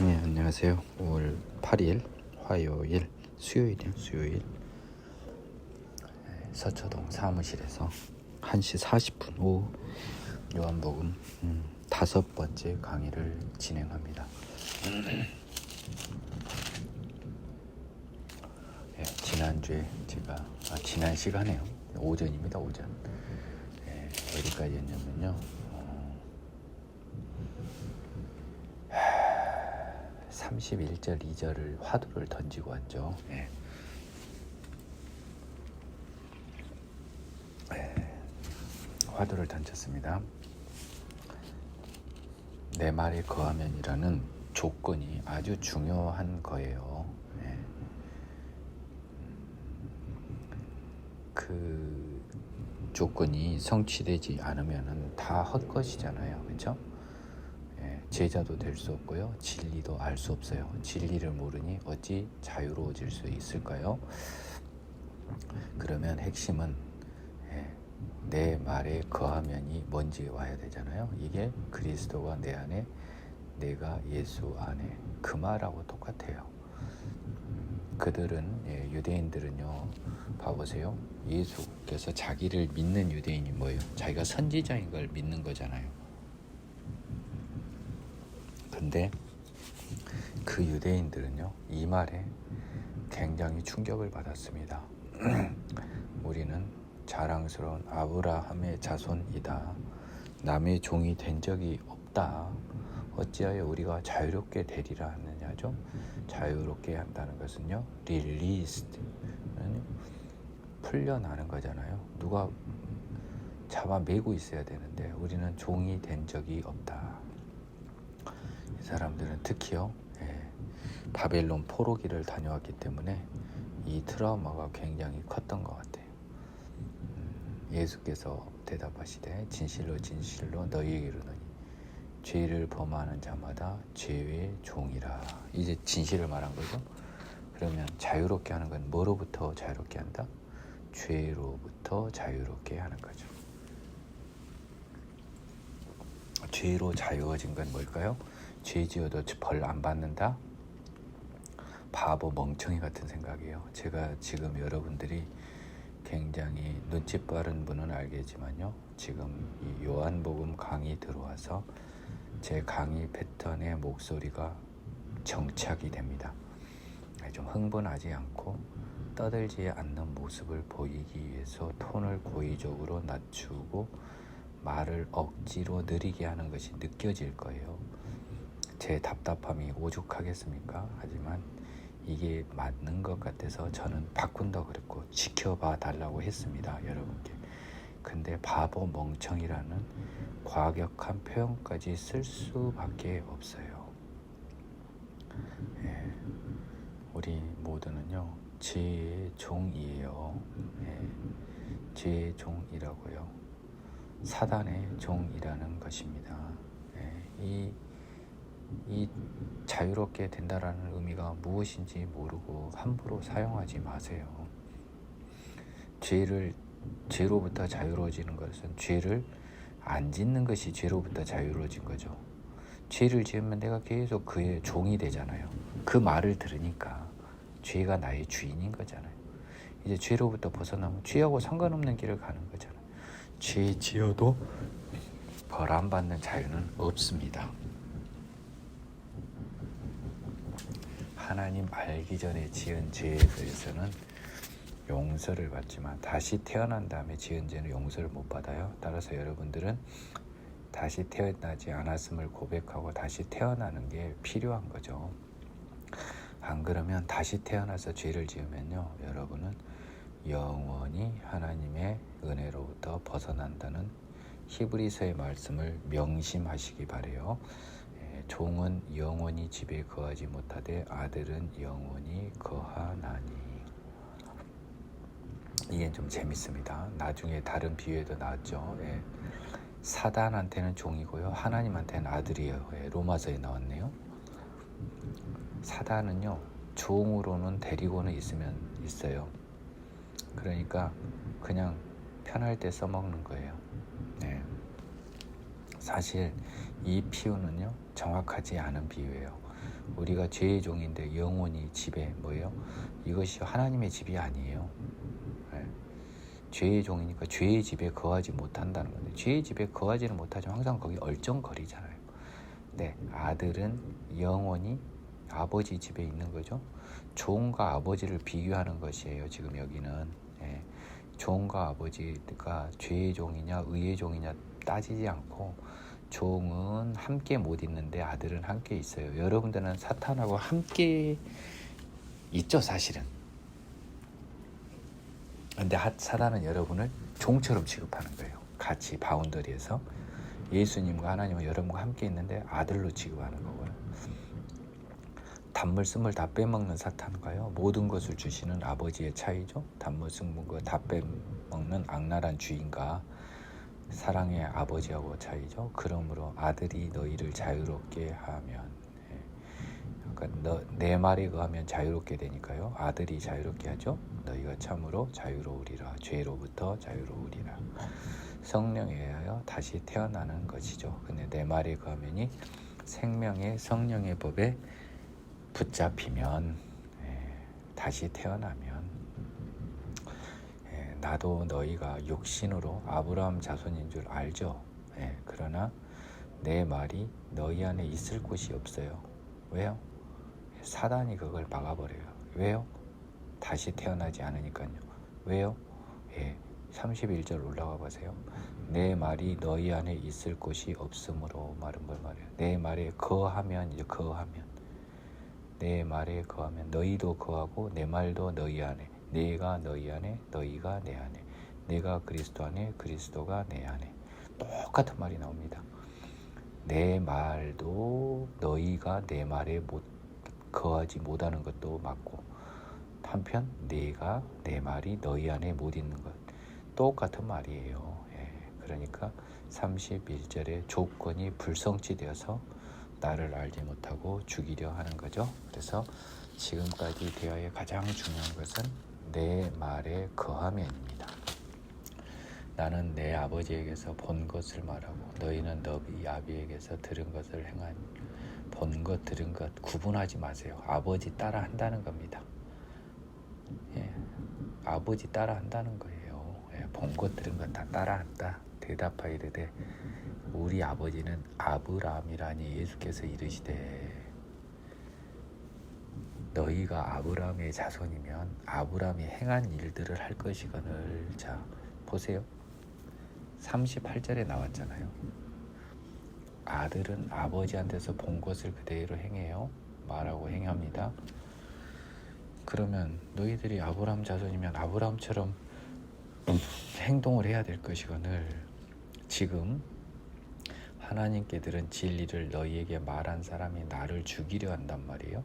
네, 안녕하세요. 5월 8일 화요일, 수요일 서초동 사무실에서 1시 40분 오후 요한복음 5번째 강의를 진행합니다. 네, 지난주에 제가 지난 시간에요. 오전입니다. 오전. 네, 어디까지 했냐면요. 31절 2절을 화두를 던지고 왔죠. 네. 화두를 던졌습니다. 내 말에 거하면이라는 조건이 아주 중요한 거예요. 네. 그 조건이 성취되지 않으면 다 헛것이잖아요. 그렇죠? 제자도 될 수 없고요. 진리도 알 수 없어요. 진리를 모르니 어찌 자유로워질 수 있을까요? 그러면 핵심은 내 말에 거하면이 뭔지 와야 되잖아요. 이게 그리스도가 내 안에, 내가 예수 안에, 그 말하고 똑같아요. 그들은 유대인들은요, 봐보세요. 예수께서 자기를 믿는 유대인이 뭐예요? 자기가 선지자인 걸 믿는 거잖아요. 근데 그 유대인들은요, 이 말에 굉장히 충격을 받았습니다. 우리는 자랑스러운 아브라함의 자손이다. 남의 종이 된 적이 없다. 어찌하여 우리가 자유롭게 되리라 하느냐죠. 자유롭게 한다는 것은요, released, 풀려나는 거잖아요. 누가 잡아매고 있어야 되는데 우리는 종이 된 적이 없다. 이 사람들은 특히요, 바벨론 포로기를 다녀왔기 때문에 이 트라우마가 굉장히 컸던 것 같아요. 예수께서 대답하시되 진실로 진실로 너희에게 이르노니 죄를 범하는 자마다 죄의 종이라. 이제 진실을 말한 거죠. 그러면 자유롭게 하는 건 뭐로부터 자유롭게 한다? 죄로부터 자유롭게 하는 거죠. 죄로 자유워진 건 뭘까요? 죄 지어도 벌 안 받는다? 바보 멍청이 같은 생각이에요. 제가 지금 여러분들이 굉장히 눈치 빠른 분은 알겠지만요, 지금 이 요한복음 강의 들어와서 제 강의 패턴의 목소리가 정착이 됩니다. 좀 흥분하지 않고 떠들지 않는 모습을 보이기 위해서 톤을 고의적으로 낮추고 말을 억지로 느리게 하는 것이 느껴질 거예요. 제 답답함이 오죽하겠습니까? 하지만 이게 맞는 것 같아서 저는 바꾼다고 그랬고 지켜봐 달라고 했습니다, 여러분께. 근데 바보 멍청이라는 과격한 표현까지 쓸 수밖에 없어요. 우리 모두는요, 죄의 종이에요. 죄의 종이라고요. 사단의 종이라는 것입니다. 이 자유롭게 된다라는 의미가 무엇인지 모르고 함부로 사용하지 마세요. 죄로부터 자유로워지는 것은 죄를 안 짓는 것이 죄로부터 자유로워진 거죠. 죄를 지으면 내가 계속 그의 종이 되잖아요. 그 말을 들으니까 죄가 나의 주인인 거잖아요. 이제 죄로부터 벗어나면 죄하고 상관없는 길을 가는 거잖아요. 죄 지어도 벌 안 받는 자유는 없습니다. 하나님 알기 전에 지은 죄에 대해서는 용서를 받지만 다시 태어난 다음에 지은 죄는 용서를 못 받아요. 따라서 여러분들은 다시 태어나지 않았음을 고백하고 다시 태어나는 게 필요한 거죠. 안 그러면 다시 태어나서 죄를 지으면요, 여러분은 영원히 하나님의 은혜로부터 벗어난다는 히브리서의 말씀을 명심하시기 바래요. 종은 영원히 집에 거하지 못하되 아들은 영원히 거하나니. 이게 좀 재밌습니다. 나중에 다른 비유에도 나왔죠. 사단한테는 종이고요, 하나님한테는 아들이에요. 로마서에 나왔네요. 사단은요, 종으로는 데리고는 있어요. 그러니까 그냥 편할 때 써먹는 거예요. 사실 이 비유는요 정확하지 않은 비유예요. 우리가 죄의 종인데 영혼이 집에 뭐예요? 이것이 하나님의 집이 아니에요. 네. 죄의 종이니까 죄의 집에 거하지 못한다는 건데, 죄의 집에 거하지는 못하지만 항상 거기 얼쩡거리잖아요. 네, 아들은 영원히 아버지 집에 있는 거죠. 종과 아버지를 비교하는 것이에요. 지금 여기는 종과 아버지가 죄의 종이냐 의의 종이냐 따지지 않고, 종은 함께 못 있는데 아들은 함께 있어요. 여러분들은 사탄하고 함께 있죠, 사실은. 근데 사단은 여러분을 종처럼 취급하는 거예요. 같이 바운더리에서 예수님과 하나님은 여러분과 함께 있는데 아들로 취급하는 거고요. 단물 쓴물 다 빼먹는 사탄과요, 모든 것을 주시는 아버지의 차이죠. 단물 쓴물 다 빼먹는 악랄한 주인과 사랑의 아버지하고 차이죠. 그러므로 아들이 너희를 자유롭게 하면, 그러니까 내 말에 거하면 자유롭게 되니까요. 아들이 자유롭게 하죠. 너희가 참으로 자유로우리라. 죄로부터 자유로우리라. 성령에 의하여 다시 태어나는 것이죠. 근데 내 말에 거하면이 생명의 성령의 법에 붙잡히면, 다시 태어나면, 나도 너희가 육신으로 아브라함 자손인 줄 알죠. 그러나 내 말이 너희 안에 있을 곳이 없어요. 왜요? 사단이 그걸 막아버려요. 왜요? 다시 태어나지 않으니까요. 왜요? 31절 올라가 보세요. 내 말이 너희 안에 있을 곳이 없으므로. 말은 뭘 말해요? 내 말에 거하면, 이제 거하면, 내 말에 거하면 너희도 거하고 내 말도 너희 안에, 내가 너희 안에, 너희가 내 안에, 내가 그리스도 안에, 그리스도가 내 안에. 똑같은 말이 나옵니다. 내 말도 너희가 내 말에 거하지 못하는 것도 맞고, 한편 내가 내 말이 너희 안에 못 있는 것, 똑같은 말이에요. 그러니까 31절에 조건이 불성취되어서 나를 알지 못하고 죽이려 하는 거죠. 그래서 지금까지 대화의 가장 중요한 것은 내 말에 거하면입니다. 나는 내 아버지에게서 본 것을 말하고 너희는 너희 아비에게서 들은 것을 행하니. 본 것 들은 것 구분하지 마세요. 아버지 따라 한다는 겁니다. 아버지 따라 한다는 거예요. 본 것 들은 것 다 따라 한다. 대답하이르되 우리 아버지는 아브라함이라니 예수께서 이르시되, 너희가 아브라함의 자손이면 아브라함이 행한 일들을 할 것이거늘. 자, 보세요. 38절에 나왔잖아요. 아들은 아버지한테서 본 것을 그대로 행해요. 말하고 행합니다. 그러면 너희들이 아브라함 자손이면 아브라함처럼 행동을 해야 될 것이거늘. 지금 하나님께 들은 진리를 너희에게 말한 사람이 나를 죽이려 한단 말이에요.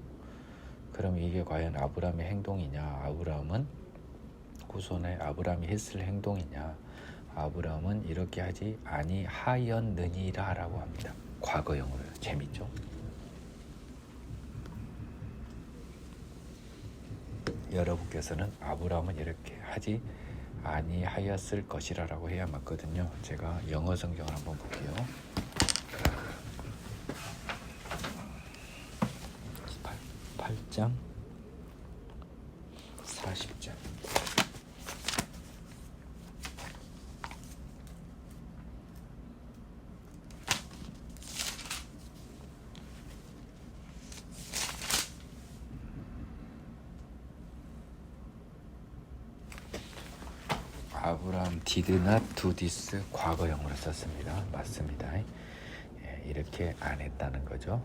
그럼 이게 과연 아브라함의 행동이냐? 아브라함은 후손에 아브라함이 했을 행동이냐? 아브라함은 이렇게 하지 아니하였느니라 라고 합니다. 과거형으로요. 재밌죠? 여러분께서는 아브라함은 이렇게 하지 아니하였을 것이라 라고 해야 맞거든요. 제가 영어 성경을 한번 볼게요. 8장 40절. 아브라함 did not do this 과거형으로 썼습니다. 맞습니다. 이렇게 안 했다는 거죠.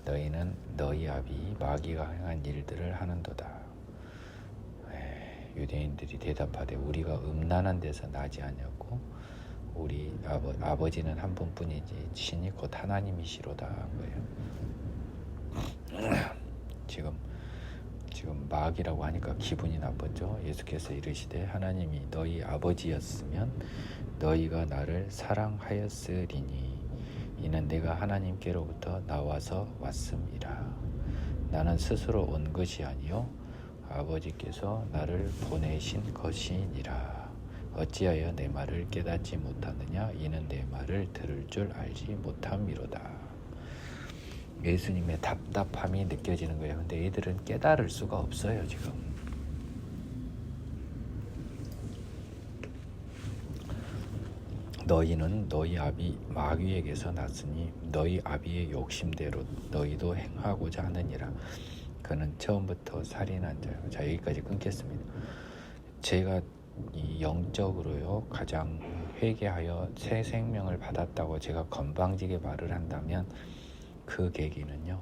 너희는 너희 아비 마귀가 행한 일들을 하는도다. 유대인들이 대답하되 우리가 음란한 데서 나지 아니었고 우리 아버지는 한 분뿐이지 신이 곧 하나님이시로다 한 거예요. 지금 마귀라고 하니까 기분이 나빴죠. 예수께서 이르시되 하나님이 너희 아버지였으면 너희가 나를 사랑하였으리니 이는 내가 하나님께로부터 나와서 왔음이라. 나는 스스로 온 것이 아니요 아버지께서 나를 보내신 것이니라. 어찌하여 내 말을 깨닫지 못하느냐? 이는 내 말을 들을 줄 알지 못함이로다. 예수님의 답답함이 느껴지는 거예요. 근데 이들은 깨달을 수가 없어요. 지금 너희는 너희 아비 마귀에게서 났으니 너희 아비의 욕심대로 너희도 행하고자 하느니라. 그는 처음부터 살인한 자요. 자, 여기까지 끊겠습니다. 제가 이 영적으로요 가장 회개하여 새 생명을 받았다고 제가 건방지게 말을 한다면 그 계기는요,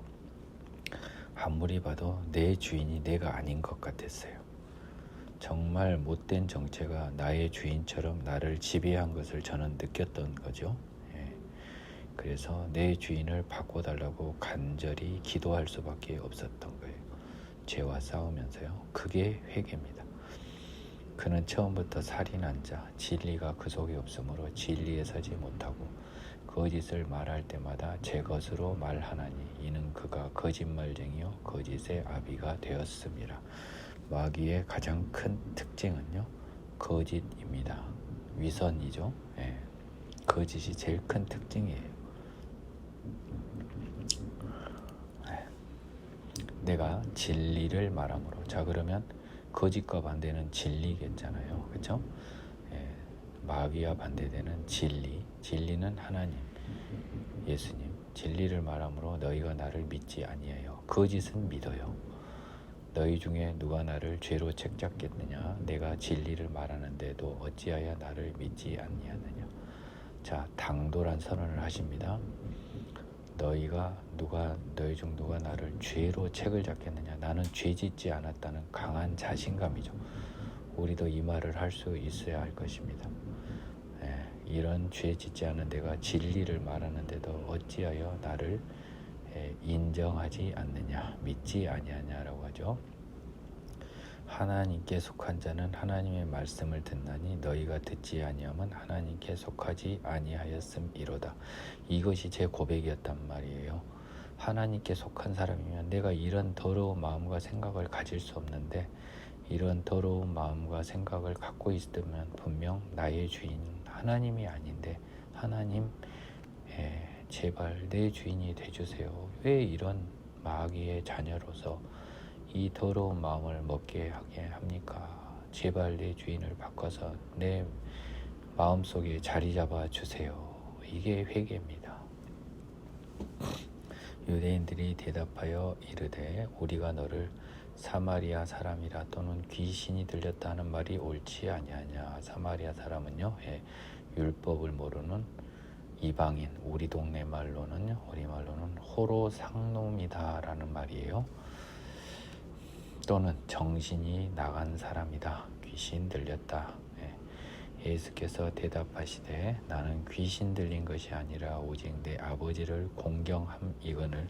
아무리 봐도 내 주인이 내가 아닌 것 같았어요. 정말 못된 정체가 나의 주인처럼 나를 지배한 것을 저는 느꼈던 거죠. 그래서 내 주인을 바꿔달라고 간절히 기도할 수밖에 없었던 거예요. 죄와 싸우면서요. 그게 회개입니다. 그는 처음부터 살인한 자, 진리가 그 속에 없으므로 진리에 서지 못하고 거짓을 말할 때마다 제 것으로 말하나니 이는 그가 거짓말쟁이요 거짓의 아비가 되었음이라. 마귀의 가장 큰 특징은요, 거짓입니다. 위선이죠. 거짓이 제일 큰 특징이에요. 내가 진리를 말함으로, 자 그러면 거짓과 반대는 진리겠잖아요. 그렇죠? 마귀와 반대되는 진리, 진리는 하나님, 예수님. 진리를 말함으로 너희가 나를 믿지 아니하여 거짓은 믿어요. 너희 중에 누가 나를 죄로 책잡겠느냐? 내가 진리를 말하는데도 어찌하여 나를 믿지 아니하느냐? 자, 당돌한 선언을 하십니다. 너희 중 누가 나를 죄로 책을 잡겠느냐? 나는 죄 짓지 않았다는 강한 자신감이죠. 우리도 이 말을 할 수 있어야 할 것입니다. 이런 죄 짓지 않은 내가 진리를 말하는데도 어찌하여 나를 인정하지 않느냐, 믿지 아니하냐라고 하죠. 하나님께 속한 자는 하나님의 말씀을 듣나니 너희가 듣지 아니함은 하나님께 속하지 아니하였음이로다. 이것이 제 고백이었단 말이에요. 하나님께 속한 사람이면 내가 이런 더러운 마음과 생각을 가질 수 없는데, 이런 더러운 마음과 생각을 갖고 있으면 분명 나의 주인 하나님이 아닌데, 하나님 제발 내 주인이 되주세요. 왜 이런 마귀의 자녀로서 이 더러운 마음을 먹게 하게 합니까? 제발 내 주인을 바꿔서 내 마음속에 자리 잡아 주세요. 이게 회개입니다. 유대인들이 대답하여 이르되 우리가 너를 사마리아 사람이라 또는 귀신이 들렸다 하는 말이 옳지 아니하냐. 사마리아 사람은요, 율법을 모르는 이방인, 우리 동네 말로는, 우리말로는 호로 상놈이다라는 말이에요. 또는 정신이 나간 사람이다. 귀신 들렸다. 예수께서 대답하시되 나는 귀신 들린 것이 아니라 오직 내 아버지를 공경함이거늘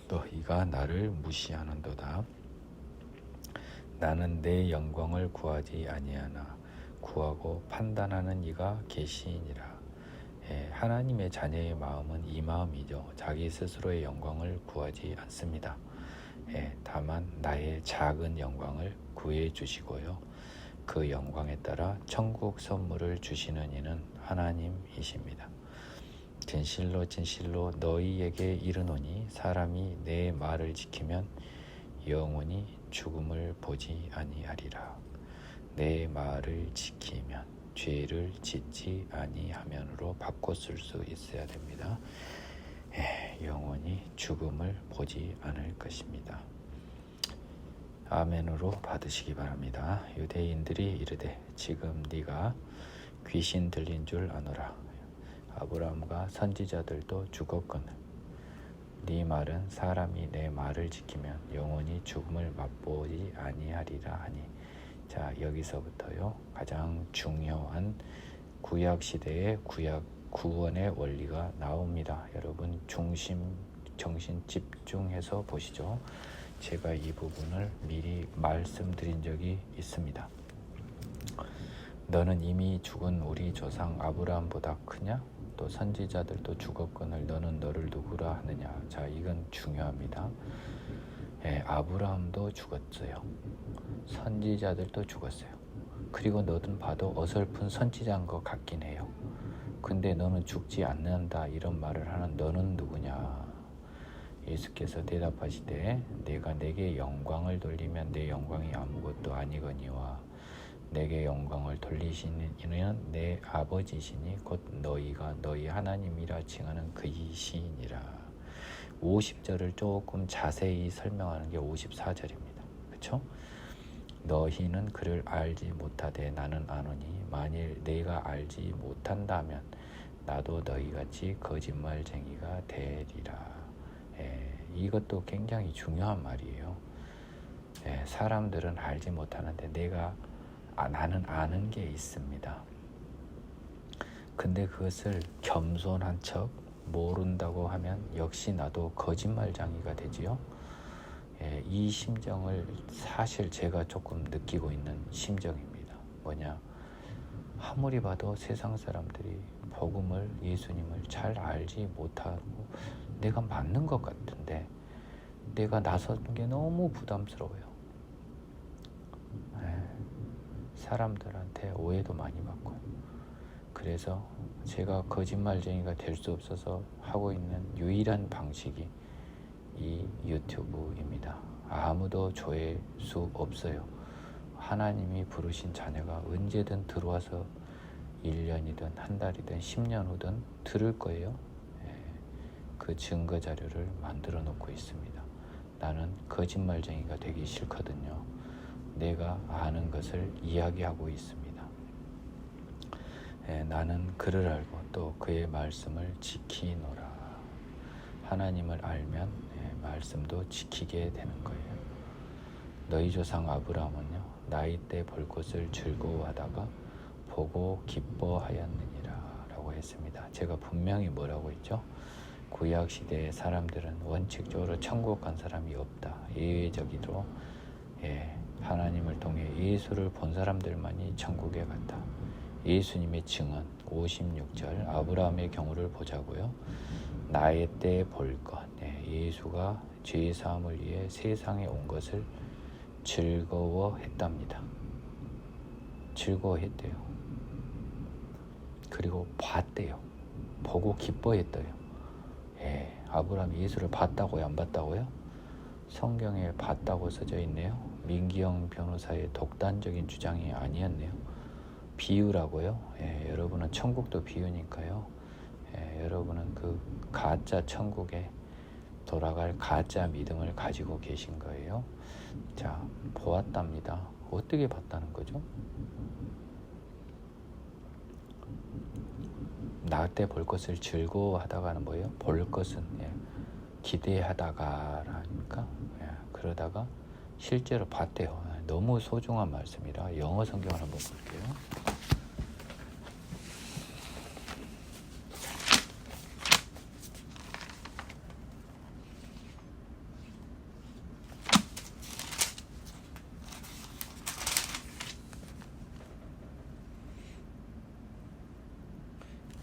너희가 나를 무시하는도다. 나는 내 영광을 구하지 아니하나 구하고 판단하는 이가 계시니라. 하나님의 자녀의 마음은 이 마음이죠. 자기 스스로의 영광을 구하지 않습니다. 다만 나의 작은 영광을 구해 주시고요, 그 영광에 따라 천국 선물을 주시는 이는 하나님이십니다. 진실로 진실로 너희에게 이르노니 사람이 내 말을 지키면 영원히 죽음을 보지 아니하리라. 내 말을 지키면 죄를 짓지 아니하면으로 바꿨을 수 있어야 됩니다. 영원히 죽음을 보지 않을 것입니다. 아멘으로 받으시기 바랍니다. 유대인들이 이르되 지금 네가 귀신 들린 줄 아노라. 아브라함과 선지자들도 죽었거늘 네 말은 사람이 내 말을 지키면 영원히 죽음을 맛보지 아니하리라 하니. 자, 여기서부터요 가장 중요한 구약 시대의 구원의 원리가 나옵니다. 여러분 정신 집중해서 보시죠. 제가 이 부분을 미리 말씀드린 적이 있습니다. 너는 이미 죽은 우리 조상 아브라함보다 크냐? 또 선지자들도 죽었거늘 너는 너를 누구라 하느냐? 자, 이건 중요합니다. 아브라함도 죽었어요. 선지자들도 죽었어요. 그리고 너는 봐도 어설픈 선지자인 것 같긴 해요. 근데 너는 죽지 않는다 이런 말을 하는 너는 누구냐? 예수께서 대답하시되 내가 내게 영광을 돌리면 내 영광이 아무것도 아니거니와 내게 영광을 돌리시는 이는 내 아버지시니 곧 너희가 너희 하나님이라 칭하는 그이시니라. 50절을 조금 자세히 설명하는 게 54절입니다. 그렇죠? 너희는 그를 알지 못하되 나는 아노니 만일 내가 알지 못한다면 나도 너희같이 거짓말쟁이가 되리라. 이것도 굉장히 중요한 말이에요. 사람들은 알지 못하는데 나는 아는 게 있습니다. 근데 그것을 겸손한 척 모른다고 하면 역시 나도 거짓말쟁이가 되지요. 이 심정을 사실 제가 조금 느끼고 있는 심정입니다. 뭐냐? 아무리 봐도 세상 사람들이 복음을, 예수님을 잘 알지 못하고 내가 맞는 것 같은데 내가 나서는 게 너무 부담스러워요. 사람들한테 오해도 많이 받고. 그래서 제가 거짓말쟁이가 될 수 없어서 하고 있는 유일한 방식이 이 유튜브입니다. 아무도 조회할 수 없어요. 하나님이 부르신 자녀가 언제든 들어와서 1년이든 한 달이든 10년 후든 들을 거예요. 그 증거 자료를 만들어 놓고 있습니다. 나는 거짓말쟁이가 되기 싫거든요. 내가 아는 것을 이야기하고 있습니다. 나는 그를 알고 또 그의 말씀을 지키노라. 하나님을 알면 말씀도 지키게 되는 거예요. 너희 조상 아브라함은요, 나이 때 볼 것을 즐거워하다가 보고 기뻐하였느니라 라고 했습니다. 제가 분명히 뭐라고 했죠? 구약 시대의 사람들은 원칙적으로 천국 간 사람이 없다. 예외적으로 하나님을 통해 예수를 본 사람들만이 천국에 갔다. 예수님의 증언 56절 아브라함의 경우를 보자고요. 나의 때 볼 것. 예수가 죄 사함을 위해 세상에 온 것을 즐거워했답니다. 즐거워했대요. 그리고 봤대요. 보고 기뻐했대요. 아브라함이 예수를 봤다고요? 안 봤다고요? 성경에 봤다고 써져 있네요. 민기영 변호사의 독단적인 주장이 아니었네요. 비유라고요. 여러분은 천국도 비유니까요. 여러분은 그 가짜 천국에 돌아갈 가짜 믿음을 가지고 계신 거예요. 자, 보았답니다. 어떻게 봤다는 거죠? 나 때 볼 것을 즐거워하다가는 뭐예요? 볼 것은 기대하다가라니까. 그러다가 실제로 봤대요. 너무 소중한 말씀이라 영어 성경을 한번 볼게요.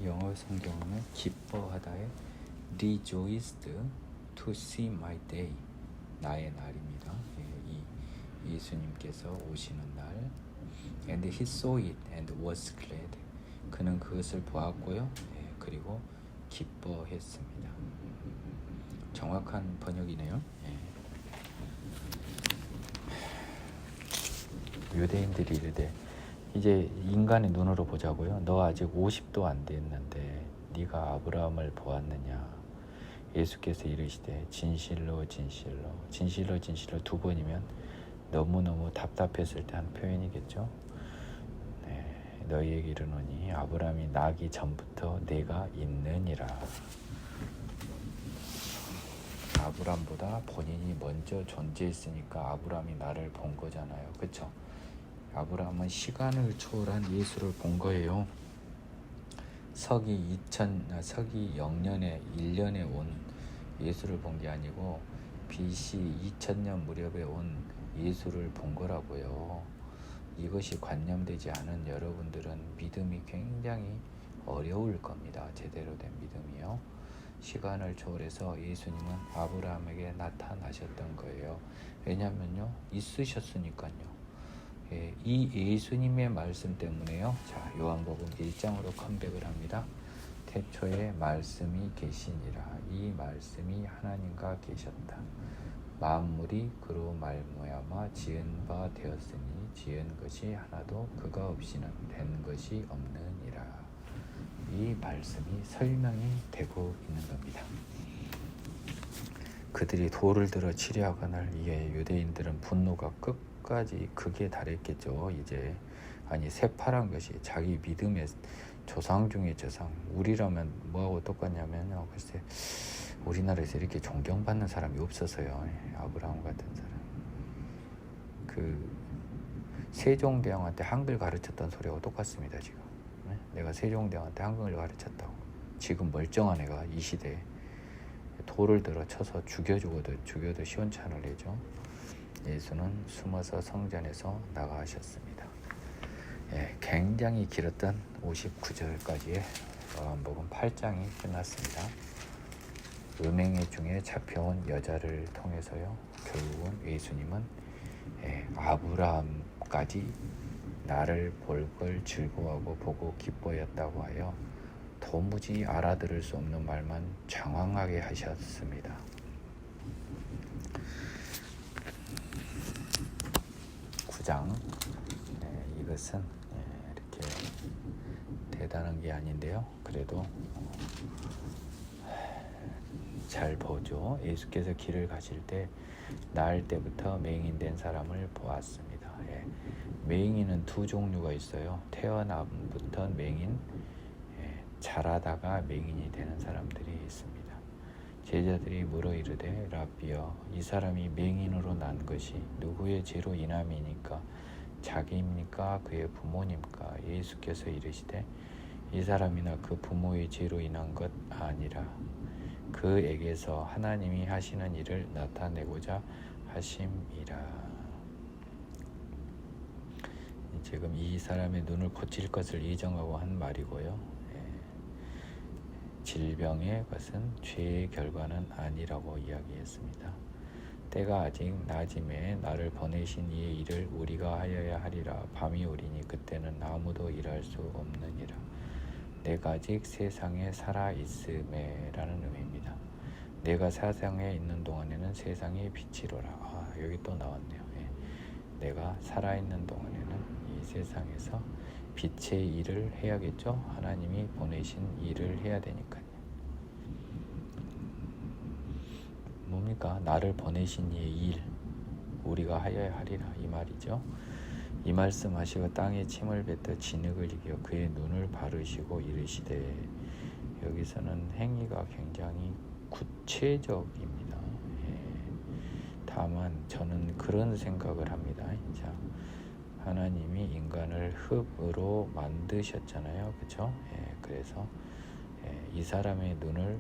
영어 성경은 기뻐하다에 rejoiced to see my day, 나의 날입니다. 이 예수님께서 오시는 날. And he saw it and was glad. 그는 그것을 보았고요. 그리고 기뻐했습니다. 정확한 번역이네요. 유대인들이 이르되 이제 인간의 눈으로 보자고요. 너 아직 50도 안 됐는데 네가 아브라함을 보았느냐? 예수께서 이르시되 진실로 진실로 진실로 진실로 두 번이면 너무너무 답답했을 때 한 표현이겠죠. 너희에게 이르노니 아브라함이 나기 전부터 내가 있느니라. 아브라함보다 본인이 먼저 존재했으니까 아브라함이 나를 본 거잖아요. 그렇죠? 아브라함은 시간을 초월한 예수를 본 거예요. 서기 0년에 1년에 온 예수를 본 게 아니고 BC 2000년 무렵에 온 예수를 본 거라고요. 이것이 관념되지 않은 여러분들은 믿음이 굉장히 어려울 겁니다. 제대로 된 믿음이요. 시간을 초월해서 예수님은 아브라함에게 나타나셨던 거예요. 왜냐면요, 있으셨으니까요. 이 예수님의 말씀 때문에요. 자, 요한복음 1장으로 컴백을 합니다. 태초에 말씀이 계시니라. 이 말씀이 하나님과 계셨다. 만물이 그로 말미암아 지은 바 되었으니 지은 것이 하나도 그가 없이는 된 것이 없느니라. 이 말씀이 설명이 되고 있는 겁니다. 그들이 돌을 들어 치려하거늘 이에 유대인들은 분노가 끝까지 극에 달했겠죠. 이제 아니 새파란 것이 자기 믿음의 조상 중에 조상. 우리라면 뭐하고 똑같냐면요, 글쎄 우리나라에서 이렇게 존경받는 사람이 없어서요. 아브라함 같은 사람. 그 세종대왕한테 한글 가르쳤던 소리하고 똑같습니다. 지금 내가 세종대왕한테 한글 가르쳤다고. 지금 멀쩡한 애가 이 시대에 돌을 들어 쳐서 죽여도 시원찮을 내죠. 예수는 숨어서 성전에서 나가셨습니다. 굉장히 길었던 59절까지의 요한복음 8장이 끝났습니다. 음행의 중에 잡혀온 여자를 통해서요, 결국은 예수님은 아브라함까지 나를 볼 걸 즐거워하고 보고 기뻐했다고 하여 도무지 알아들을 수 없는 말만 장황하게 하셨습니다. 이것은 이렇게 대단한 게 아닌데요. 그래도 잘 보죠. 예수께서 길을 가실 때 나을 때부터 맹인된 사람을 보았습니다. 맹인은 두 종류가 있어요. 태어남부터 맹인, 자라다가 맹인이 되는 사람들이 있습니다. 제자들이 물어 이르되 라비여, 이 사람이 맹인으로 난 것이 누구의 죄로 인함이니까? 자기입니까? 그의 부모님까? 예수께서 이르시되 이 사람이나 그 부모의 죄로 인한 것 아니라 그에게서 하나님이 하시는 일을 나타내고자 하심이라. 지금 이 사람의 눈을 고칠 것을 예정하고 한 말이고요. 질병의 것은 죄의 결과는 아니라고 이야기했습니다. 때가 아직 낮임에 나를 보내신 이의 일을 우리가 하여야 하리라. 밤이 오리니 그때는 아무도 일할 수 없느니라. 내가 아직 세상에 살아있음에 라는 의미입니다. 내가 세상에 있는 동안에는 세상의 빛이로라. 여기 또 나왔네요. 내가 살아있는 동안에는 이 세상에서 빛의 일을 해야겠죠. 하나님이 보내신 일을 해야 되니까요. 뭡니까? 나를 보내신 이의 일, 우리가 하여야 하리라, 이 말이죠. 이 말씀 하시고 땅에 침을 뱉어 진흙을 이겨 그의 눈을 바르시고 이르시되, 여기서는 행위가 굉장히 구체적입니다. 다만 저는 그런 생각을 합니다. 자, 하나님이 인간을 흙으로 만드셨잖아요, 그렇죠? 그래서 이 사람의 눈을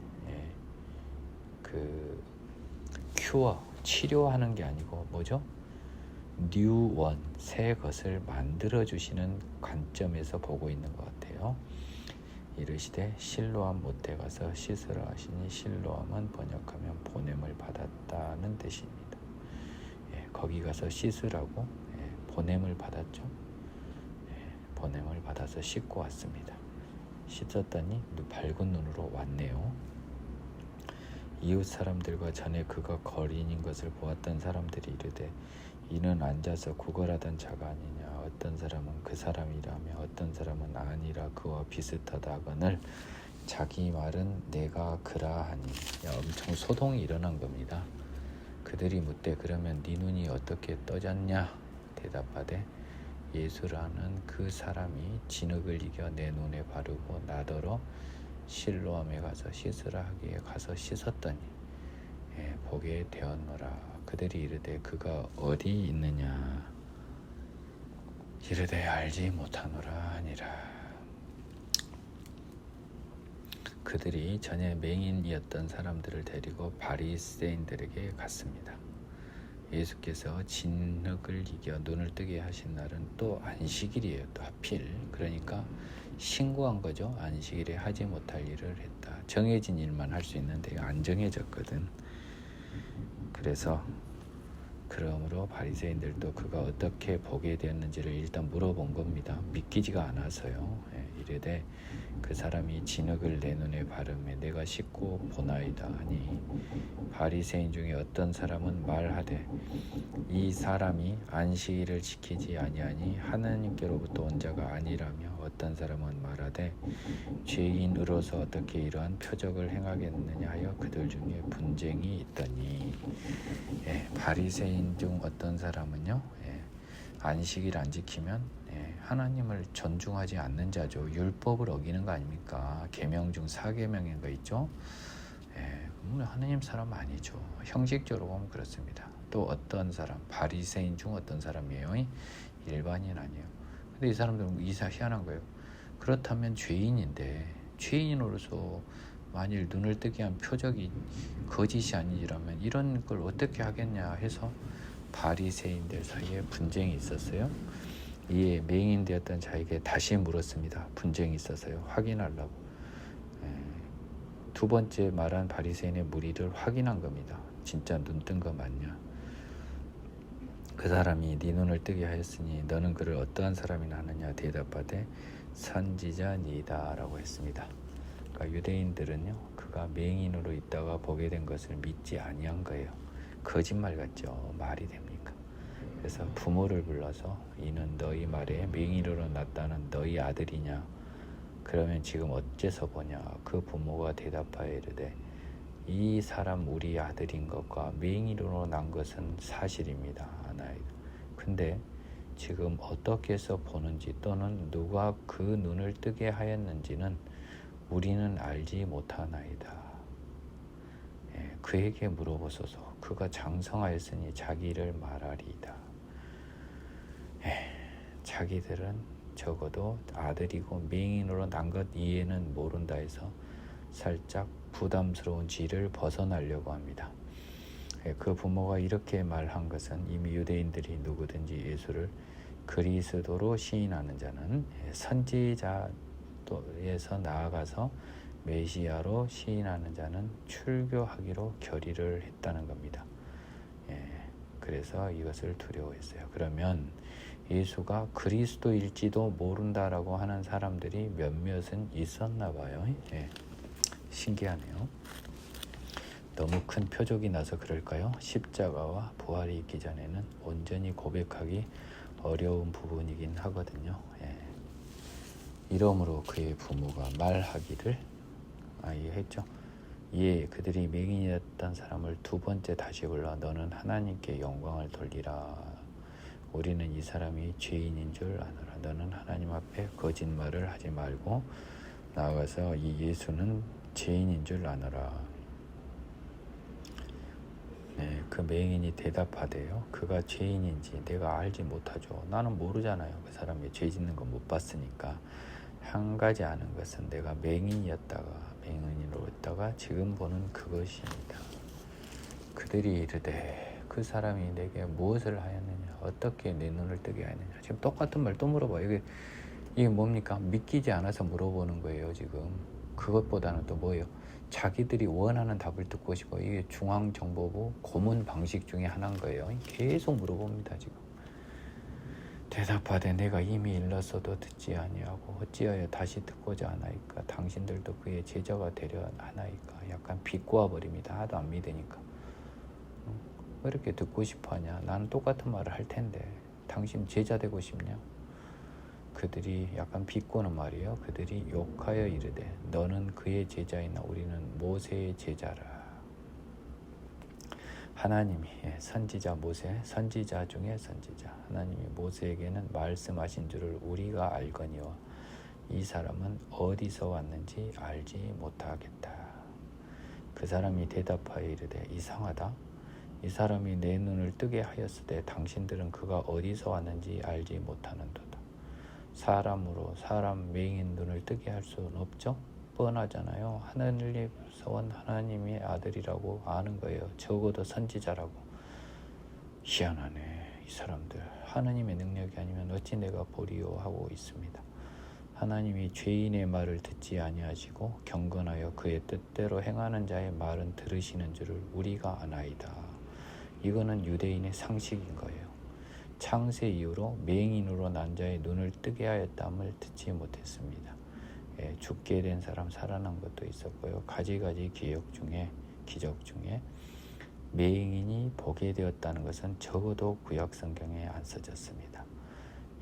치료하는 게 아니고 뭐죠? 뉴원, 새 것을 만들어 주시는 관점에서 보고 있는 것 같아요. 이르시되 실로암 못에 가서 씻으라 하시니, 실로암은 번역하면 보냄을 받았다는 뜻입니다. 거기 가서 씻으라고 보냄을 받았죠. 보냄을 받아서 씻고 왔습니다. 씻었더니 밝은 눈으로 왔네요. 이웃 사람들과 전에 그가 거린인 것을 보았던 사람들이 이르되, 이는 앉아서 구걸하던 자가 아니냐? 어떤 사람은 그 사람이라며 어떤 사람은 아니라 그와 비슷하다 하거늘 자기 말은 내가 그라 하니. 엄청 소동이 일어난 겁니다. 그들이 묻되 그러면 네 눈이 어떻게 떠졌냐? 대답하되 예수라는 그 사람이 진흙을 이겨 내 눈에 바르고 나더러 실로암에 가서 씻으라 하기에 가서 씻었더니 보게 되었노라. 그들이 이르되 그가 어디 있느냐? 이르되 알지 못하노라 하니라. 그들이 전에 맹인이었던 사람들을 데리고 바리새인들에게 갔습니다. 예수께서 진흙을 이겨 눈을 뜨게 하신 날은 또 안식일이에요. 또 하필. 그러니까 신고한 거죠. 안식일에 하지 못할 일을 했다. 정해진 일만 할 수 있는데 안 정해졌거든. 그래서 그러므로 바리새인들도 그가 어떻게 보게 되었는지를 일단 물어본 겁니다. 믿기지가 않아서요. 이르되 그 사람이 진흙을 내 눈에 바르매 내가 씻고 보나이다 하니 바리새인 중에 어떤 사람은 말하되 이 사람이 안식일을 지키지 아니하니 하나님께로부터 온 자가 아니라며 어떤 사람은 말하되 죄인으로서 어떻게 이러한 표적을 행하겠느냐 하여 그들 중에 분쟁이 있더니 바리새인 중 어떤 사람은요 안식일 안 지키면 하나님을 존중하지 않는 자죠. 율법을 어기는 거 아닙니까? 계명 중 4계명인 거 있죠. 하나님 사람 아니죠. 형식적으로 보면 그렇습니다. 또 어떤 사람, 바리새인 중 어떤 사람이에요. 일반인 아니에요. 근데 이 사람들은 희한한 거예요. 그렇다면 죄인인데 죄인으로서 만일 눈을 뜨게 한 표적이 거짓이 아니라면 이런 걸 어떻게 하겠냐 해서 바리새인들 사이에 분쟁이 있었어요. 이에 맹인되었던 자에게 다시 물었습니다. 분쟁이 있어서요. 확인하려고. 두 번째 말한 바리새인의 무리를 확인한 겁니다. 진짜 눈 뜬 거 맞냐? 그 사람이 네 눈을 뜨게 하였으니 너는 그를 어떠한 사람이나 하느냐 대답하되 선지자니이다 라고 했습니다. 그러니까 유대인들은요 그가 맹인으로 있다가 보게 된 것을 믿지 아니한 거예요. 거짓말 같죠. 말이 됩니까? 그래서 부모를 불러서 이는 너희 말에 맹인으로 났다는 너희 아들이냐? 그러면 지금 어째서 보냐? 그 부모가 대답하여 이르되 이 사람 우리 아들인 것과 맹인으로 난 것은 사실입니다. 아나이다. 근데 지금 어떻게 해서 보는지 또는 누가 그 눈을 뜨게 하였는지는 우리는 알지 못하나이다. 그에게 물어보소서. 그가 장성하였으니 자기를 말하리이다. 자기들은 적어도 아들이고 맹인으로 난 것 이해는 모른다 해서 살짝 부담스러운 지를 벗어나려고 합니다. 그 부모가 이렇게 말한 것은 이미 유대인들이 누구든지 예수를 그리스도로 시인하는 자는 선지자에서 나아가서 메시아로 시인하는 자는 출교하기로 결의를 했다는 겁니다. 그래서 이것을 두려워했어요. 그러면 예수가 그리스도일지도 모른다라고 하는 사람들이 몇몇은 있었나 봐요. 신기하네요. 너무 큰 표적이 나서 그럴까요? 십자가와 부활이 있기 전에는 온전히 고백하기 어려운 부분이긴 하거든요. 이러므로 그의 부모가 말하기를 이해했죠. 그들이 맹인이었던 사람을 두 번째 다시 불러 너는 하나님께 영광을 돌리라. 우리는 이 사람이 죄인인 줄 아노라. 너는 하나님 앞에 거짓말을 하지 말고 나아가서 이 예수는 죄인인 줄 아노라. 그 맹인이 대답하대요. 그가 죄인인지 내가 알지 못하죠. 나는 모르잖아요. 그 사람이 죄 짓는 거 못 봤으니까. 한 가지 아는 것은 내가 맹인으로 있다가 지금 보는 그것입니다. 그들이 이르되 그 사람이 내게 무엇을 하였느냐? 어떻게 내 눈을 뜨게 하였느냐? 지금 똑같은 말 또 물어봐요. 이게 뭡니까? 믿기지 않아서 물어보는 거예요. 지금 그것보다는 또 뭐예요? 자기들이 원하는 답을 듣고 싶어. 이게 중앙정보부 고문 방식 중에 하나인 거예요. 계속 물어봅니다. 지금 대답하되 내가 이미 일렀어도 듣지 아니하고 어찌하여 다시 듣고자 하나이까? 당신들도 그의 제자가 되려 하나이까? 약간 비꼬아 버립니다. 하도 안 믿으니까. 왜 이렇게 듣고 싶어 하냐? 나는 똑같은 말을 할 텐데 당신 제자 되고 싶냐? 그들이 약간 비꼬는 말이에요. 그들이 욕하여 이르되 너는 그의 제자이나 우리는 모세의 제자라. 하나님이 선지자 모세, 선지자 중에 선지자, 하나님이 모세에게는 말씀하신 줄을 우리가 알거니와 이 사람은 어디서 왔는지 알지 못하겠다. 그 사람이 대답하여 이르되 이상하다. 이 사람이 내 눈을 뜨게 하였을 때 당신들은 그가 어디서 왔는지 알지 못하는도다. 사람으로 사람 맹인 눈을 뜨게 할 수는 없죠. 뻔하잖아요. 하늘에서 온 하나님의 아들이라고 아는 거예요. 적어도 선지자라고. 희한하네. 이 사람들 하나님의 능력이 아니면 어찌 내가 보리요 하고 있습니다. 하나님이 죄인의 말을 듣지 아니하시고 경건하여 그의 뜻대로 행하는 자의 말은 들으시는 줄을 우리가 아나이다. 이거는 유대인의 상식인 거예요. 창세 이후로 맹인으로 난 자의 눈을 뜨게 하였다함을 듣지 못했습니다. 죽게 된 사람 살아난 것도 있었고요. 가지가지 기적 중에 맹인이 보게 되었다는 것은 적어도 구약 성경에 안 써졌습니다.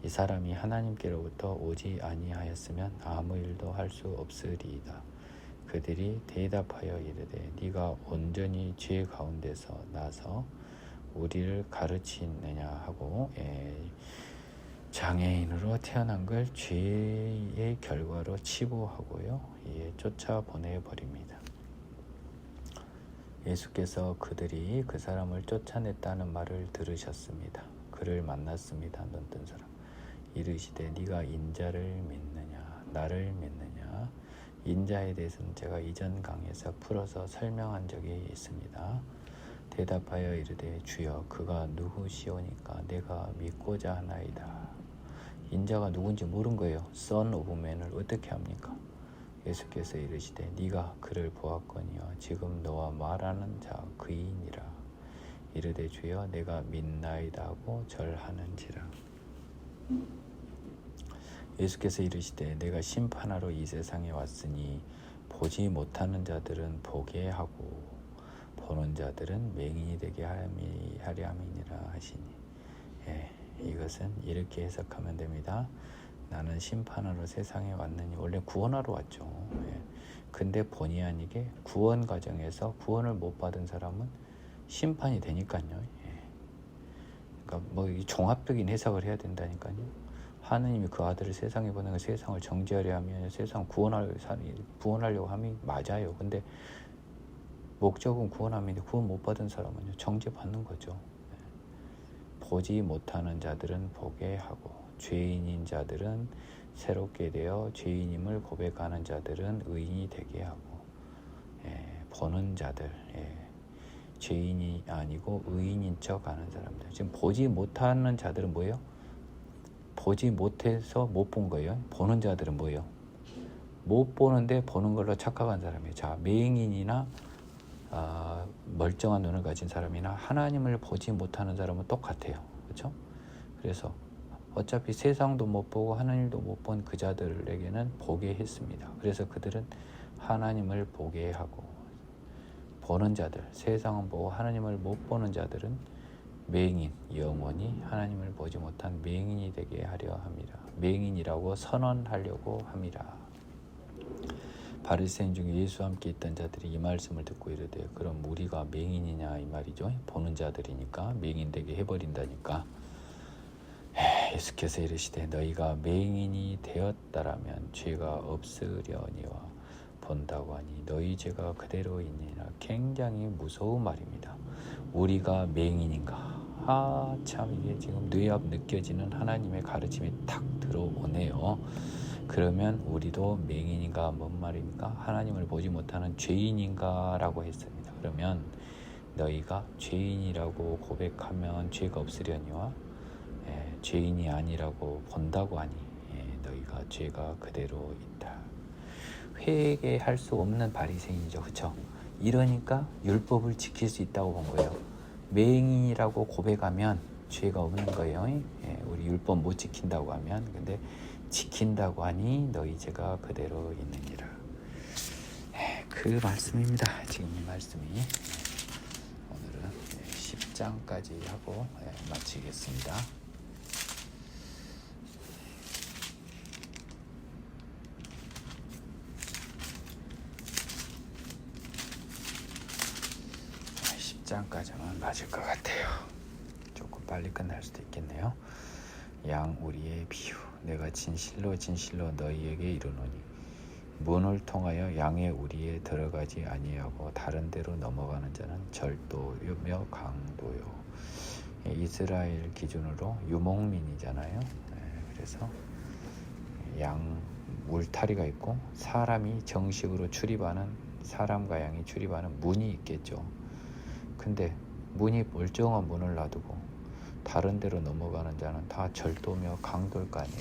이 사람이 하나님께로부터 오지 아니하였으면 아무 일도 할 수 없으리이다. 그들이 대답하여 이르되 네가 온전히 죄 가운데서 나서 우리를 가르치느냐 하고 장애인으로 태어난 걸 죄의 결과로 치부하고요. 쫓아 보내버립니다. 예수께서 그들이 그 사람을 쫓아냈다는 말을 들으셨습니다. 그를 만났습니다. 눈뜬 사람. 이르시되 네가 인자를 믿느냐 나를 믿느냐. 인자에 대해서는 제가 이전 강의에서 풀어서 설명한 적이 있습니다. 대답하여 이르되 주여 그가 누구시오니까 내가 믿고자 하나이다. 인자가 누군지 모른 거예요. Son of Man을 어떻게 합니까? 예수께서 이르시되 네가 그를 보았거니와 지금 너와 말하는 자 그이니라. 이르되 주여 내가 믿나이다 하고 절하는지라. 예수께서 이르시되 내가 심판하러 이 세상에 왔으니 보지 못하는 자들은 보게 하고 보는 자들은 맹인이 되게 하려 함이니라 하시니. 이것은 이렇게 해석하면 됩니다. 나는 심판하러 세상에 왔느니 원래 구원하러 왔죠. 근데 본의 아니게 구원 과정에서 구원을 못 받은 사람은 심판이 되니까요. 그러니까 뭐 종합적인 해석을 해야 된다니까요. 하느님이 그 아들을 세상에 보내고 세상을 정죄하려 하면 세상 구원하려고 함이 맞아요. 근데 목적은 구원함인데 구원 못 받은 사람은 정죄받는 거죠. 보지 못하는 자들은 보게 하고 죄인인 자들은 새롭게 되어 죄인임을 고백하는 자들은 의인이 되게 하고 보는 자들 죄인이 아니고 의인인 척 하는 사람들. 지금 보지 못하는 자들은 뭐예요? 보지 못해서 못 본 거예요. 보는 자들은 뭐예요? 못 보는데 보는 걸로 착각한 사람이에요. 자, 맹인이나 멀쩡한 눈을 가진 사람이나 하나님을 보지 못하는 사람은 똑같아요. 그렇죠? 그래서 어차피 세상도 못 보고 하나님도 못 본 그 자들에게는 보게 했습니다. 그래서 그들은 하나님을 보게 하고 보는 자들, 세상은 보고 하나님을 못 보는 자들은 맹인, 영원히 하나님을 보지 못한 맹인이 되게 하려 함이라. 맹인이라고 선언하려고 함이라. 바리새인 중에 예수와 함께 있던 자들이 이 말씀을 듣고 이르되 그럼 우리가 맹인이냐 이 말이죠. 보는 자들이니까 맹인 되게 해버린다니까. 예수께서 이르시되 너희가 맹인이 되었다라면 죄가 없으려니와 본다고 하니 너희 죄가 그대로이니라. 굉장히 무서운 말입니다. 우리가 맹인인가? 참 이게 지금 뇌 앞 느껴지는 하나님의 가르침이 탁 들어오네요. 그러면 우리도 맹인인가 뭔 말입니까? 하나님을 보지 못하는 죄인인가 라고 했습니다. 그러면 너희가 죄인이라고 고백하면 죄가 없으려니와 죄인이 아니라고 본다고 하니 너희가 죄가 그대로 있다. 회개할 수 없는 바리새인이죠. 그렇죠? 이러니까 율법을 지킬 수 있다고 본 거예요. 맹인이라고 고백하면 죄가 없는 거예요. 우리 율법 못 지킨다고 하면. 근데 지킨다고 하니 너희 죄가 그대로 있느니라. 그 말씀입니다. 지금 이 말씀이. 오늘은 10장까지 하고 마치겠습니다. 까지만 맞을 것 같아요. 조금 빨리 끝날 수도 있겠네요. 양 우리의 비유 내가 진실로 너희에게 이르노니 문을 통하여 양의 우리에 들어가지 아니하고 다른 데로 넘어가는 자는 절도며 강도요. 이스라엘 기준으로 유목민이잖아요. 그래서 양 울타리가 있고 사람이 정식으로 출입하는 사람과 양이 출입하는 문이 있겠죠. 근데 문이 멀쩡한 문을 놔두고 다른 데로 넘어가는 자는 다 절도며 강도일 거 아니에요.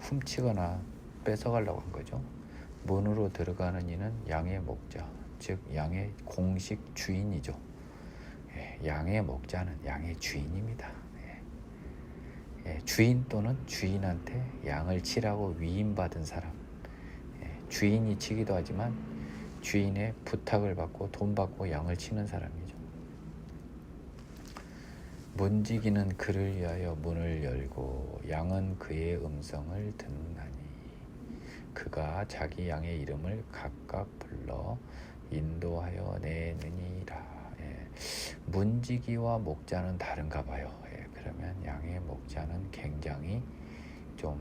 훔치거나 뺏어가려고 한 거죠. 문으로 들어가는 이는 양의 목자, 즉 양의 공식 주인이죠. 양의 목자는 양의 주인입니다. 주인 또는 주인한테 양을 치라고 위임받은 사람, 주인이 치기도 하지만 주인의 부탁을 받고 돈 받고 양을 치는 사람이죠. 문지기는 그를 위하여 문을 열고 양은 그의 음성을 듣나니 그가 자기 양의 이름을 각각 불러 인도하여 내느니라. 문지기와 목자는 다른가 봐요. 그러면 양의 목자는 굉장히 좀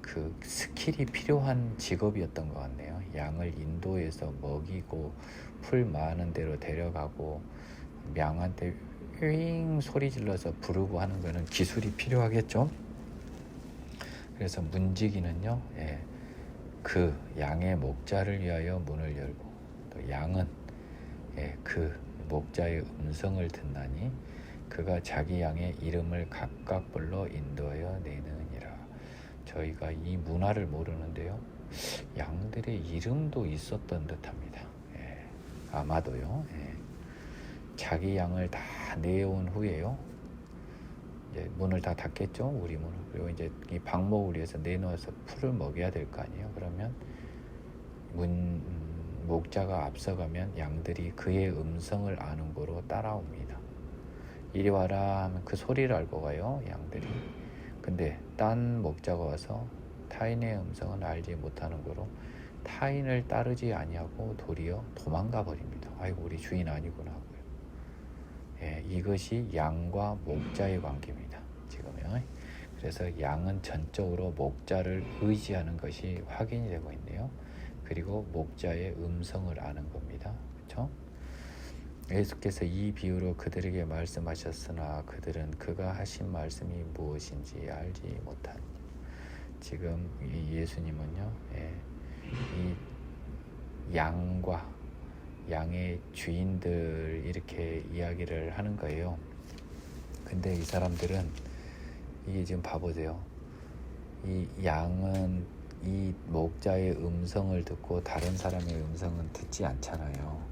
그 스킬이 필요한 직업이었던 것 같네요. 양을 인도해서 먹이고 풀 많은 데로 데려가고 양한테 윙 소리 질러서 부르고 하는 거는 기술이 필요하겠죠. 그래서 문지기는요, 그 양의 목자를 위하여 문을 열고 또 양은 그 목자의 음성을 듣나니 그가 자기 양의 이름을 각각 불러 인도하여 내느니라. 저희가 이 문화를 모르는데요, 양들의 이름도 있었던 듯합니다. 아마도요. 자기 양을 다 내온 후에요, 이제 문을 다 닫겠죠, 우리 문을. 그리고 이제 이 방목을 위해서 내놓아서 풀을 먹여야 될 거 아니에요. 그러면 목자가 앞서가면 양들이 그의 음성을 아는 거로 따라옵니다. 이리 와라 하면 그 소리를 알고 가요, 양들이. 근데 딴 목자가 와서 타인의 음성은 알지 못하는 거로 타인을 따르지 아니하고 도리어 도망가 버립니다. 아이고, 우리 주인 아니구나 하고요. 이것이 양과 목자의 관계입니다, 지금요. 그래서 양은 전적으로 목자를 의지하는 것이 확인이 되고 있네요. 그리고 목자의 음성을 아는 겁니다. 그렇죠? 예수께서 이 비유로 그들에게 말씀하셨으나 그들은 그가 하신 말씀이 무엇인지 알지 못하니. 지금 이 예수님은요, 이 양과 양의 주인들 이렇게 이야기를 하는 거예요. 근데 이 사람들은 이게 지금 봐보세요. 이 양은 이 목자의 음성을 듣고 다른 사람의 음성은 듣지 않잖아요.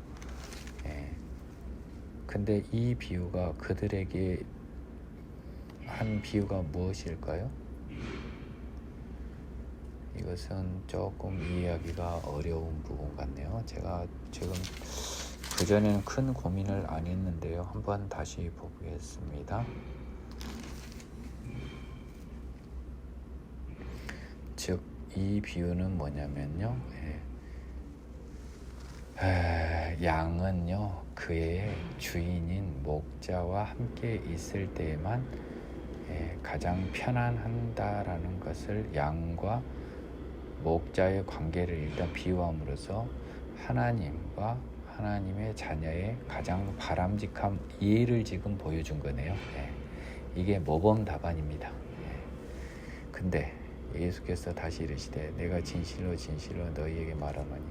근데 이 비유가 그들에게 한 비유가 무엇일까요? 이것은 조금 이해하기가 어려운 부분 같네요. 제가 지금 그전에는 큰 고민을 안 했는데요. 한번 다시 보겠습니다. 즉, 이 비유는 뭐냐면요, 양은요, 그의 주인인 목자와 함께 있을 때에만 가장 편안한다라는 것을 양과 목자의 관계를 일단 비유함으로써 하나님과 하나님의 자녀의 가장 바람직한 이해를 지금 보여준 거네요. 이게 모범답안입니다. 근데 예수께서 다시 이르시되 내가 진실로 진실로 너희에게 말하노니